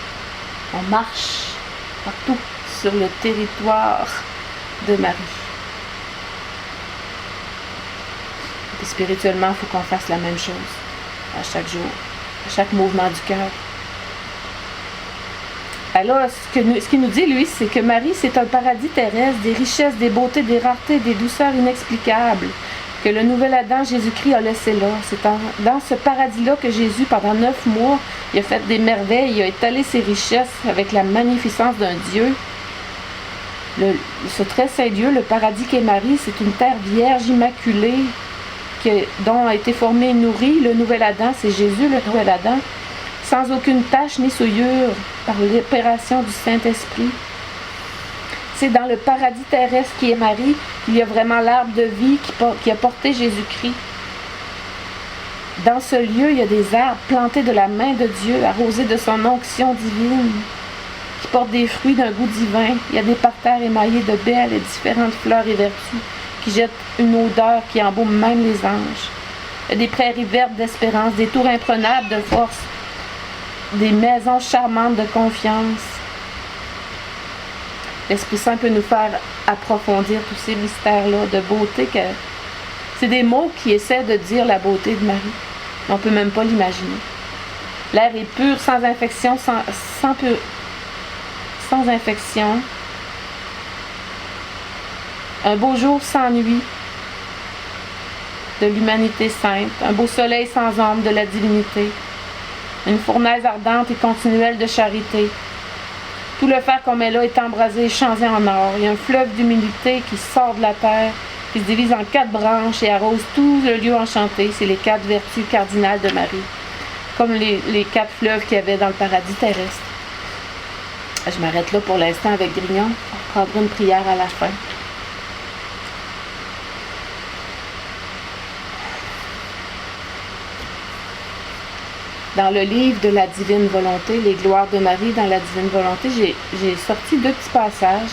On marche partout sur le territoire de Marie. Et spirituellement, il faut qu'on fasse la même chose à chaque jour, à chaque mouvement du cœur. Alors, ce qu'il nous dit, lui, c'est que Marie, c'est un paradis terrestre, des richesses, des beautés, des raretés, des douceurs inexplicables, que le nouvel Adam, Jésus-Christ, a laissé là. C'est dans ce paradis-là que Jésus, pendant 9 mois, il a fait des merveilles, il a étalé ses richesses avec la magnificence d'un Dieu. Ce très saint Dieu, le paradis qu'est Marie, c'est une terre vierge, immaculée, dont a été formé et nourri le nouvel Adam, c'est Jésus, le nouvel Adam, sans aucune tache ni souillure, par l'opération du Saint-Esprit. C'est dans le paradis terrestre qui est Marie qu'il y a vraiment l'arbre de vie qui a porté Jésus-Christ. Dans ce lieu, il y a des arbres plantés de la main de Dieu, arrosés de son onction divine, qui portent des fruits d'un goût divin. Il y a des parterres émaillés de belles et différentes fleurs et vertus, qui jettent une odeur qui embaume même les anges. Il y a des prairies vertes d'espérance, des tours imprenables de force, des maisons charmantes de confiance. L'Esprit Saint peut nous faire approfondir tous ces mystères-là de beauté. C'est des mots qui essaient de dire la beauté de Marie. On ne peut même pas l'imaginer. L'air est pur, sans infection, sans infection. Un beau jour sans nuit de l'humanité sainte. Un beau soleil sans ombre de la divinité. Une fournaise ardente et continuelle de charité. Tout le fer qu'on met là est embrasé et changé en or. Il y a un fleuve d'humilité qui sort de la terre, qui se divise en 4 branches et arrose tout le lieu enchanté. C'est les 4 vertus cardinales de Marie, comme les 4 fleuves qu'il y avait dans le paradis terrestre. Je m'arrête là pour l'instant avec Grignon. On prendra une prière à la fin. Dans le livre de la Divine Volonté, les gloires de Marie dans la Divine Volonté, j'ai sorti 2 petits passages.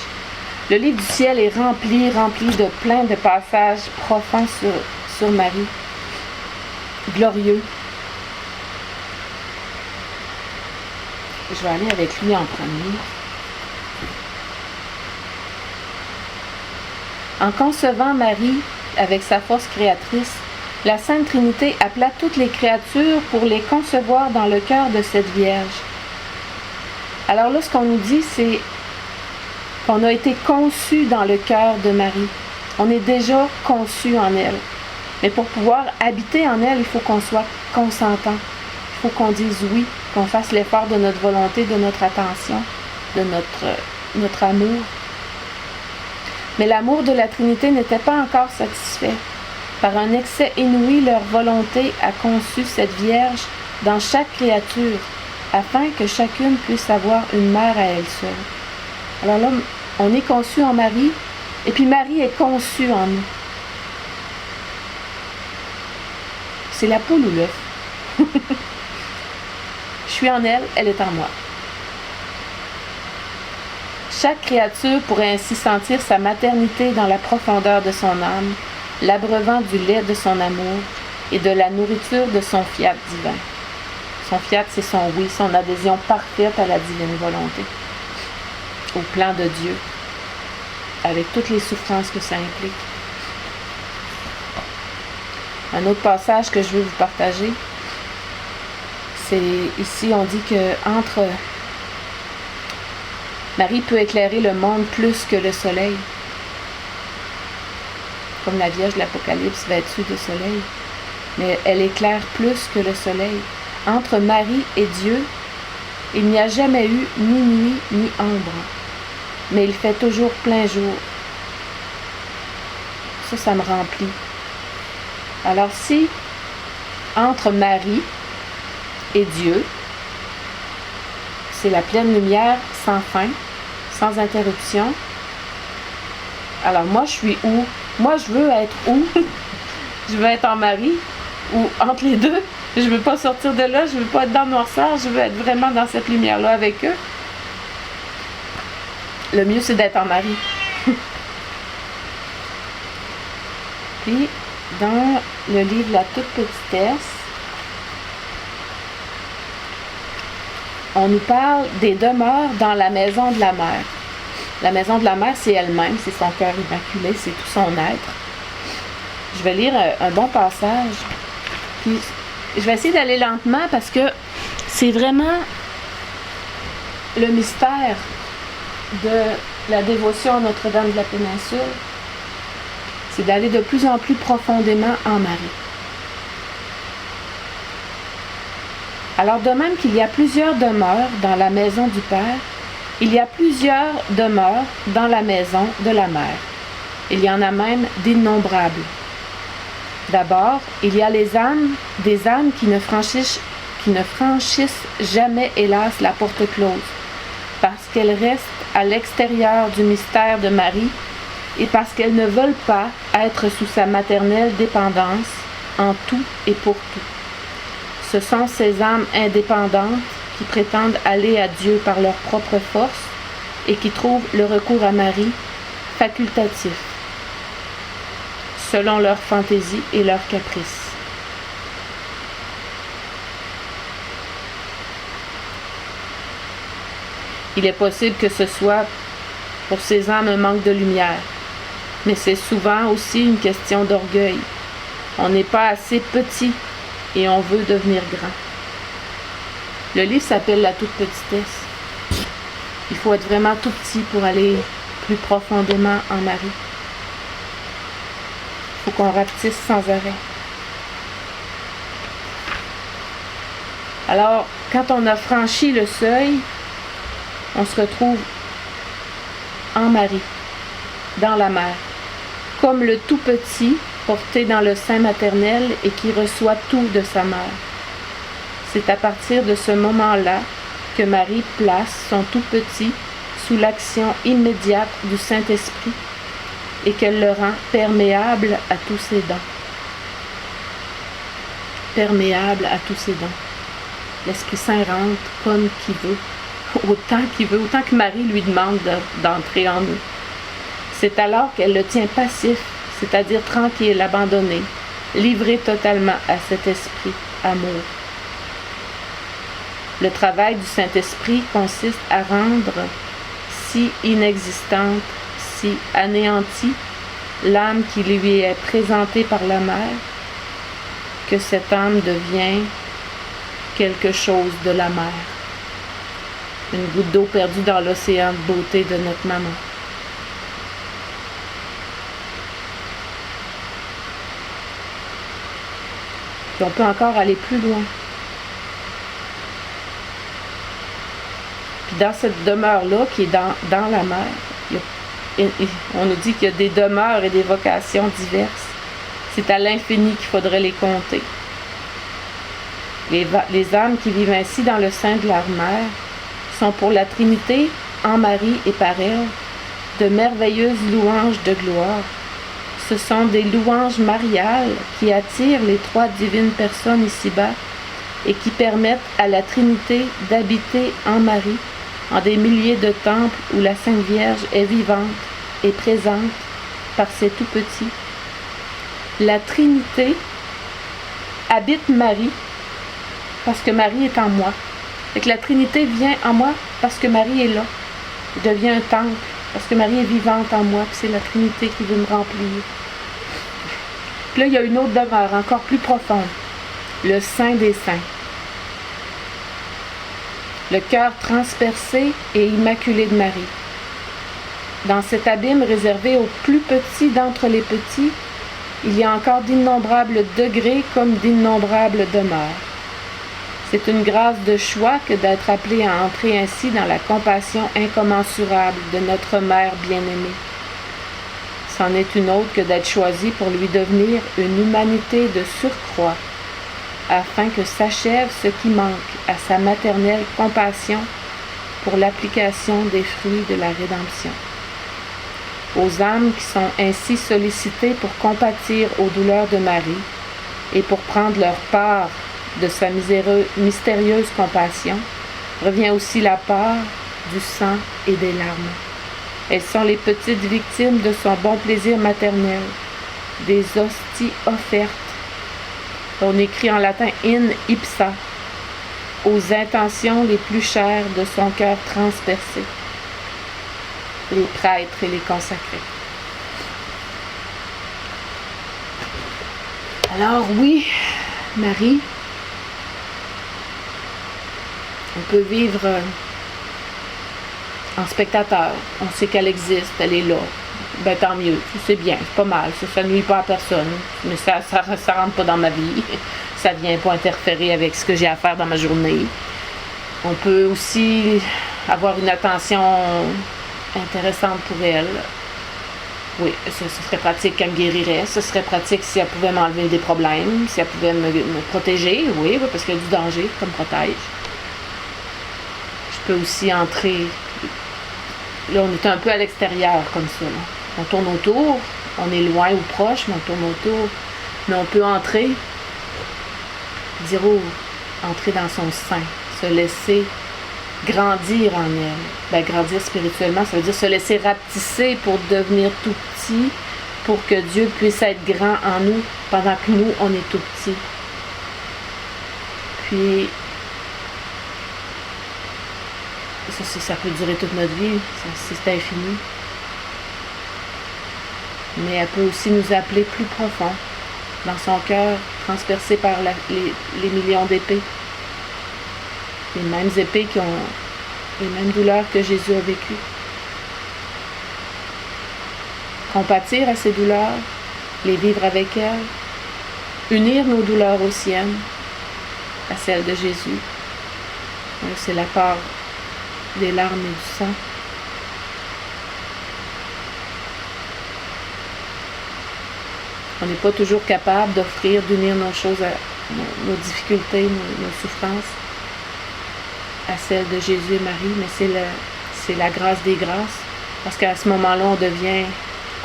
Le livre du ciel est rempli de plein de passages profonds sur Marie. Glorieux. Je vais aller avec lui en premier. En concevant Marie avec sa force créatrice, la Sainte Trinité appela toutes les créatures pour les concevoir dans le cœur de cette Vierge. Alors là, ce qu'on nous dit, c'est qu'on a été conçu dans le cœur de Marie. On est déjà conçu en elle. Mais pour pouvoir habiter en elle, il faut qu'on soit consentant. Il faut qu'on dise oui, qu'on fasse l'effort de notre volonté, de notre attention, de notre amour. Mais l'amour de la Trinité n'était pas encore satisfait. Par un excès inouï, leur volonté a conçu cette Vierge dans chaque créature, afin que chacune puisse avoir une mère à elle seule. Alors là, on est conçu en Marie, et puis Marie est conçue en nous. C'est la poule ou l'œuf. Je suis en elle, elle est en moi. Chaque créature pourrait ainsi sentir sa maternité dans la profondeur de son âme, l'abreuvant du lait de son amour et de la nourriture de son fiat divin. Son fiat, c'est son oui, son adhésion parfaite à la divine volonté, au plan de Dieu, avec toutes les souffrances que ça implique. Un autre passage que je veux vous partager, c'est ici, on dit que Marie peut éclairer le monde plus que le soleil. Comme la Vierge de l'Apocalypse vêtue de soleil. Mais elle éclaire plus que le soleil. Entre Marie et Dieu, il n'y a jamais eu ni nuit ni ombre. Mais il fait toujours plein jour. Ça me remplit. Alors si, entre Marie et Dieu, c'est la pleine lumière sans fin, sans interruption. Alors moi, je suis où? Moi, je veux être où? Je veux être en Marie ou entre les deux. Je veux pas sortir de là, je veux pas être dans le noirceur, je veux être vraiment dans cette lumière-là avec eux. Le mieux, c'est d'être en Marie. Puis, dans le livre La toute petitesse, on nous parle des demeures dans la maison de la mère. La maison de la mère, c'est elle-même, c'est son cœur immaculé, c'est tout son être. Je vais lire un bon passage. Puis, je vais essayer d'aller lentement parce que c'est vraiment le mystère de la dévotion à Notre-Dame de la Péninsule. C'est d'aller de plus en plus profondément en Marie. Alors, de même qu'il y a plusieurs demeures dans la maison du Père, il y a plusieurs demeures dans la maison de la Mère. Il y en a même d'innombrables. D'abord, il y a des âmes qui ne franchissent jamais, hélas, la porte close, parce qu'elles restent à l'extérieur du mystère de Marie et parce qu'elles ne veulent pas être sous sa maternelle dépendance en tout et pour tout. Ce sont ces âmes indépendantes qui prétendent aller à Dieu par leur propre force et qui trouvent le recours à Marie facultatif, selon leur fantaisie et leur caprice. Il est possible que ce soit pour ces âmes un manque de lumière, mais c'est souvent aussi une question d'orgueil. On n'est pas assez petit et on veut devenir grand. Le livre s'appelle La toute petitesse. Il faut être vraiment tout petit pour aller plus profondément en Marie. Il faut qu'on rapetisse sans arrêt. Alors, quand on a franchi le seuil, on se retrouve en Marie, dans la mère, comme le tout petit porté dans le sein maternel et qui reçoit tout de sa mère. C'est à partir de ce moment-là que Marie place son tout petit sous l'action immédiate du Saint-Esprit et qu'elle le rend perméable à tous ses dons. Perméable à tous ses dons. l'Esprit Saint rentre comme qu'il veut, autant que Marie lui demande d'entrer en nous. C'est alors qu'elle le tient passif, c'est-à-dire tranquille, abandonné, livré totalement à cet esprit amour. Le travail du Saint-Esprit consiste à rendre si inexistante, si anéantie, l'âme qui lui est présentée par la mère, que cette âme devient quelque chose de la mer. Une goutte d'eau perdue dans l'océan de beauté de notre maman. Puis on peut encore aller plus loin. Puis dans cette demeure-là, qui est dans la mer, on nous dit qu'il y a des demeures et des vocations diverses. C'est à l'infini qu'il faudrait les compter. Les âmes qui vivent ainsi dans le sein de leur mère sont pour la Trinité, en Marie et par elle, de merveilleuses louanges de gloire. Ce sont des louanges mariales qui attirent les trois divines personnes ici-bas et qui permettent à la Trinité d'habiter en Marie, en des milliers de temples où la Sainte Vierge est vivante et présente par ses tout-petits. La Trinité habite Marie parce que Marie est en moi. Et que la Trinité vient en moi parce que Marie est là. Elle devient un temple parce que Marie est vivante en moi, puis c'est la Trinité qui veut me remplir. Puis là, il y a une autre demeure encore plus profonde, le Saint des Saints. Le cœur transpercé et immaculé de Marie. Dans cet abîme réservé aux plus petits d'entre les petits, il y a encore d'innombrables degrés comme d'innombrables demeures. C'est une grâce de choix que d'être appelé à entrer ainsi dans la compassion incommensurable de notre Mère bien-aimée. C'en est une autre que d'être choisi pour lui devenir une humanité de surcroît, afin que s'achève ce qui manque à sa maternelle compassion pour l'application des fruits de la rédemption. Aux âmes qui sont ainsi sollicitées pour compatir aux douleurs de Marie et pour prendre leur part de sa mystérieuse compassion, revient aussi la part du sang et des larmes. Elles sont les petites victimes de son bon plaisir maternel, des hosties offertes. On écrit en latin in ipsa, aux intentions les plus chères de son cœur transpercé, les prêtres et les consacrés. Alors oui, Marie, on peut vivre en spectateur. On sait qu'elle existe, elle est là. Ben tant mieux, c'est bien, c'est pas mal, ça nuit pas à personne. Mais ça rentre pas dans ma vie. Ça vient pas interférer avec ce que j'ai à faire dans ma journée. On peut aussi avoir une attention intéressante pour elle. Oui, ce serait pratique qu'elle me guérirait. Ce serait pratique si elle pouvait m'enlever des problèmes, si elle pouvait me protéger. Oui, parce qu'il y a du danger, ça me protège. Je peux aussi entrer. Là, on est un peu à l'extérieur comme ça. Là. On tourne autour, on est loin ou proche, mais on tourne autour. Mais on peut entrer, dire entrer dans son sein, se laisser grandir en elle. Ben, grandir spirituellement, ça veut dire se laisser rapetisser pour devenir tout petit, pour que Dieu puisse être grand en nous, pendant que nous, on est tout petit. Puis, ça peut durer toute notre vie, c'est infini. Mais elle peut aussi nous appeler plus profond, dans son cœur, transpercé par les millions d'épées. Les mêmes épées qui ont les mêmes douleurs que Jésus a vécues. Compatir à ces douleurs, les vivre avec elles, unir nos douleurs aux siennes, à celles de Jésus. C'est la part des larmes et du sang. On n'est pas toujours capable d'offrir, d'unir nos choses, nos difficultés, nos souffrances à celles de Jésus et Marie, mais c'est la grâce des grâces, parce qu'à ce moment-là, on devient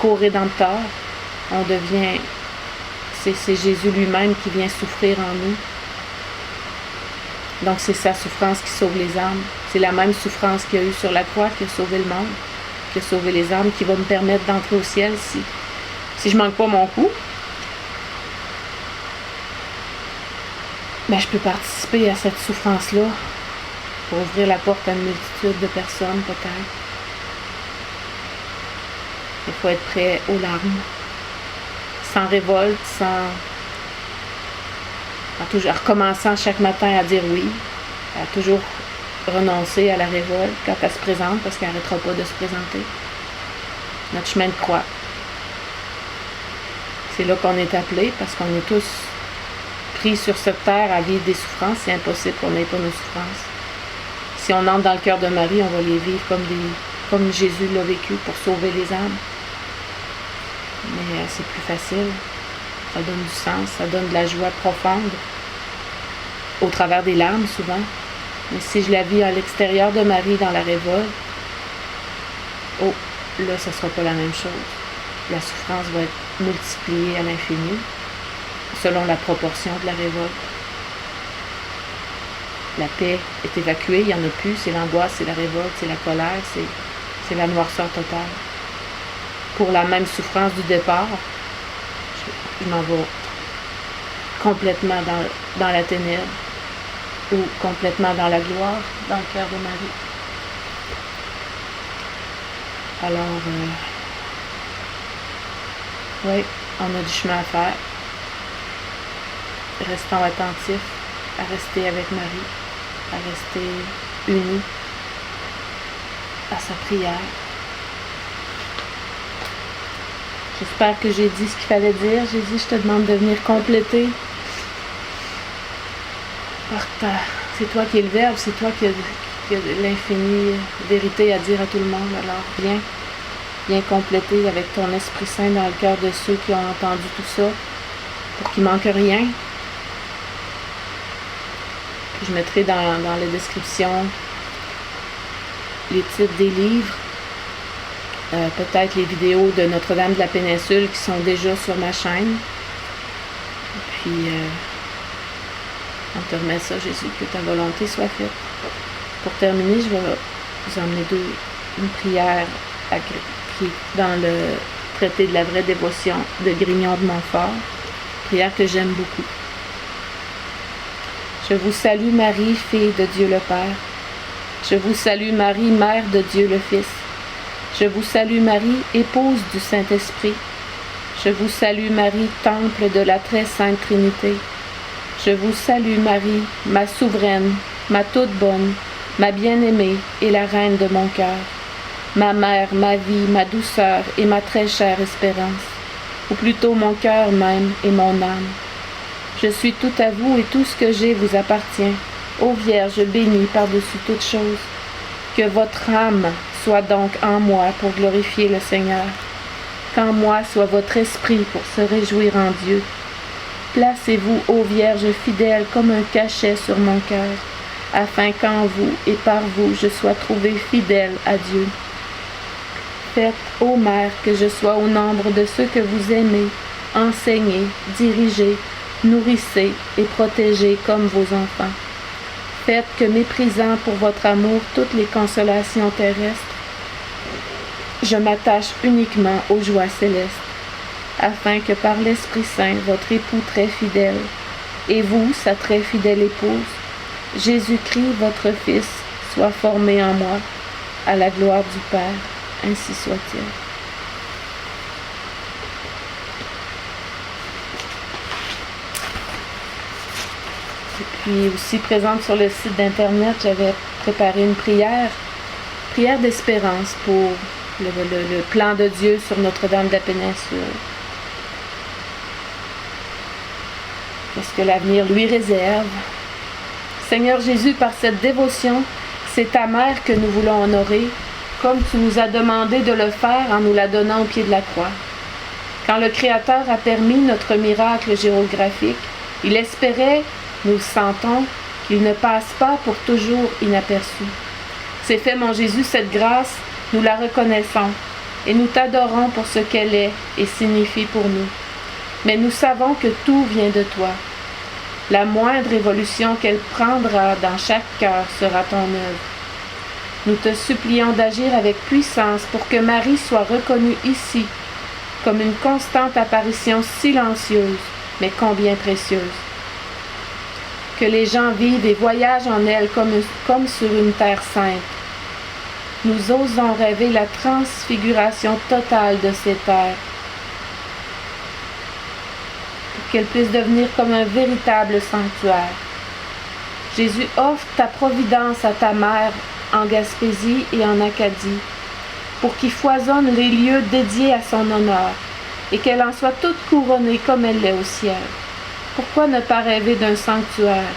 co-rédempteur, c'est Jésus lui-même qui vient souffrir en nous. Donc c'est sa souffrance qui sauve les âmes. C'est la même souffrance qu'il y a eu sur la croix qui a sauvé le monde, qui a sauvé les âmes, qui va me permettre d'entrer au ciel si je manque pas mon coup. Ben, je peux participer à cette souffrance-là pour ouvrir la porte à une multitude de personnes, peut-être. Il faut être prêt aux larmes, sans révolte, en recommençant chaque matin à dire oui, à toujours renoncer à la révolte quand elle se présente, parce qu'elle n'arrêtera pas de se présenter. Notre chemin de croix. C'est là qu'on est appelé, parce qu'on est tous pris sur cette terre à vivre des souffrances. C'est impossible qu'on n'ait pas nos souffrances. Si on entre dans le cœur de Marie, on va les vivre comme Jésus l'a vécu pour sauver les âmes. Mais c'est plus facile. Ça donne du sens, ça donne de la joie profonde au travers des larmes souvent. Mais si je la vis à l'extérieur de Marie dans la révolte, oh, là, ça ne sera pas la même chose. La souffrance va être multipliée à l'infini, selon la proportion de la révolte. La paix est évacuée, il n'y en a plus, c'est l'angoisse, c'est la révolte, c'est la colère, c'est la noirceur totale. Pour la même souffrance du départ, je m'en vais complètement dans la ténèbre ou complètement dans la gloire, dans le cœur de Marie. Alors, oui, on a du chemin à faire. Restons attentifs à rester avec Marie, à rester unis à sa prière. J'espère que j'ai dit ce qu'il fallait dire. J'ai dit, je te demande de venir compléter. C'est toi qui es le Verbe, c'est toi qui as l'infinie vérité à dire à tout le monde. Alors viens compléter avec ton Esprit Saint dans le cœur de ceux qui ont entendu tout ça, pour qu'il ne manque rien. Puis je mettrai dans la description les titres des livres. Peut-être les vidéos de Notre-Dame de la Péninsule qui sont déjà sur ma chaîne. Et puis, on te remet ça, Jésus, que ta volonté soit faite. Pour terminer, je vais vous emmener une prière qui est dans le traité de la vraie dévotion de Grignon de Montfort. Prière que j'aime beaucoup. Je vous salue Marie, fille de Dieu le Père. Je vous salue Marie, mère de Dieu le Fils. Je vous salue Marie, épouse du Saint-Esprit. Je vous salue Marie, temple de la très sainte Trinité. Je vous salue Marie, ma souveraine, ma toute bonne, ma bien-aimée et la reine de mon cœur, ma mère, ma vie, ma douceur et ma très chère espérance, ou plutôt mon cœur même et mon âme. Je suis tout à vous et tout ce que j'ai vous appartient, ô Vierge bénie par-dessus toutes choses. Que votre âme soit donc en moi pour glorifier le Seigneur, qu'en moi soit votre esprit pour se réjouir en Dieu. Placez-vous, ô Vierge fidèle, comme un cachet sur mon cœur, afin qu'en vous et par vous je sois trouvée fidèle à Dieu. Faites, ô Mère, que je sois au nombre de ceux que vous aimez, enseignez, dirigez, nourrissez et protégez comme vos enfants. Faites que, méprisant pour votre amour toutes les consolations terrestres, je m'attache uniquement aux joies célestes, afin que par l'Esprit Saint, votre époux très fidèle, et vous, sa très fidèle épouse, Jésus-Christ, votre Fils, soit formé en moi, à la gloire du Père, ainsi soit-il. Et puis aussi présente sur le site d'internet, j'avais préparé une prière d'espérance pour le plan de Dieu sur Notre-Dame de la Péninsule. Qu'est-ce que l'avenir lui réserve? Seigneur Jésus, par cette dévotion, c'est ta mère que nous voulons honorer, comme tu nous as demandé de le faire en nous la donnant au pied de la croix. Quand le Créateur a permis notre miracle géographique, il espérait, nous le sentons, qu'il ne passe pas pour toujours inaperçu. C'est fait, mon Jésus, cette grâce, nous la reconnaissons et nous t'adorons pour ce qu'elle est et signifie pour nous. Mais nous savons que tout vient de toi. La moindre évolution qu'elle prendra dans chaque cœur sera ton œuvre. Nous te supplions d'agir avec puissance pour que Marie soit reconnue ici comme une constante apparition silencieuse, mais combien précieuse. Que les gens vivent et voyagent en elle comme sur une terre sainte. Nous osons rêver la transfiguration totale de ces terres, pour qu'elles puissent devenir comme un véritable sanctuaire. Jésus, offre ta providence à ta mère en Gaspésie et en Acadie, pour qu'il foisonne les lieux dédiés à son honneur, et qu'elle en soit toute couronnée comme elle l'est au ciel. Pourquoi ne pas rêver d'un sanctuaire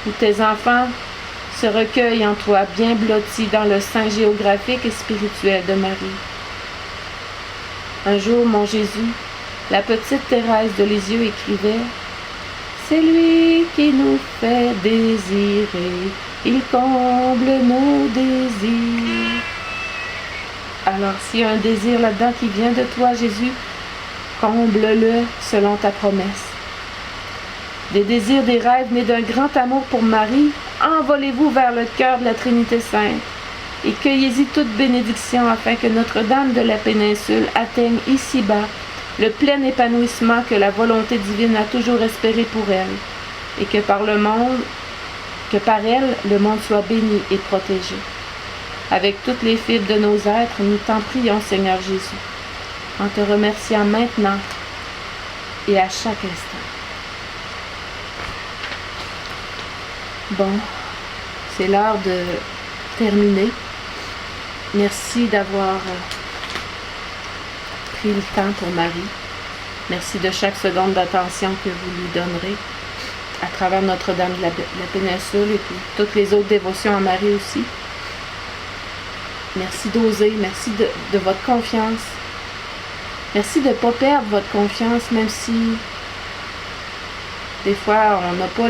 où tes enfants se recueillent en toi, bien blottis dans le sein géographique et spirituel de Marie? Un jour, mon Jésus, la petite Thérèse de Lisieux écrivait « C'est lui qui nous fait désirer, il comble nos désirs. » Alors, s'il y a un désir là-dedans qui vient de toi, Jésus, comble-le selon ta promesse. Des désirs, des rêves nés d'un grand amour pour Marie, envolez-vous vers le cœur de la Trinité Sainte et cueillez-y toute bénédiction afin que Notre-Dame de la Péninsule atteigne ici-bas le plein épanouissement que la volonté divine a toujours espéré pour elle et que par elle, le monde soit béni et protégé. Avec toutes les fibres de nos êtres, nous t'en prions, Seigneur Jésus, en te remerciant maintenant et à chaque instant. Bon, c'est l'heure de terminer. Merci d'avoir pris le temps pour Marie. Merci de chaque seconde d'attention que vous lui donnerez à travers Notre-Dame de la Péninsule et puis toutes les autres dévotions à Marie aussi. Merci d'oser, merci de votre confiance. Merci de ne pas perdre votre confiance, même si des fois on n'a pas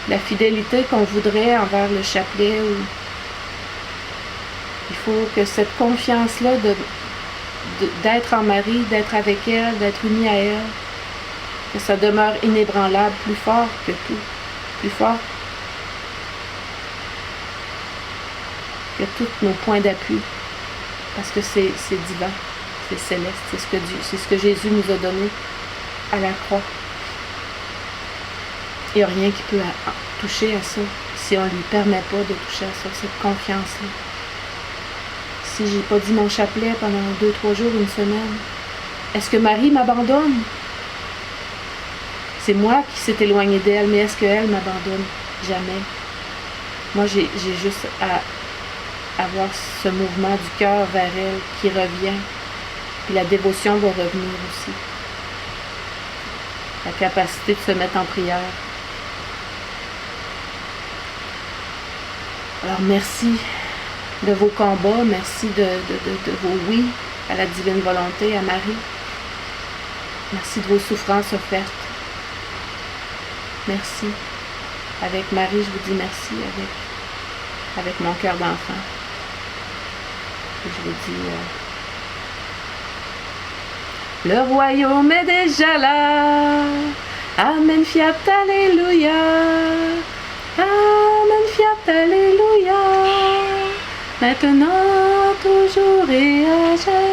la fidélité qu'on voudrait envers le chapelet. Il faut que cette confiance-là d'être en Marie, d'être avec elle, d'être unie à elle, que ça demeure inébranlable, plus fort que tout, plus fort que tous nos points d'appui, parce que c'est divin, c'est céleste, c'est ce que Jésus nous a donné à la croix. Il n'y a rien qui peut toucher à ça si on ne lui permet pas de toucher à ça, cette confiance-là. Si j'ai pas dit mon chapelet pendant 2-3 jours, une semaine, est-ce que Marie m'abandonne? C'est moi qui s'est éloignée d'elle, mais est-ce qu'elle m'abandonne? Jamais. Moi, j'ai juste à avoir ce mouvement du cœur vers elle qui revient. Puis la dévotion va revenir aussi. La capacité de se mettre en prière. Alors merci de vos combats, merci de vos oui à la divine volonté, à Marie. Merci de vos souffrances offertes. Merci. Avec Marie, je vous dis merci avec mon cœur d'enfant. Et je vous dis, le royaume est déjà là. Amen, fiat, alléluia. Amen, fiat, alléluia. Maintenant, toujours et à jamais.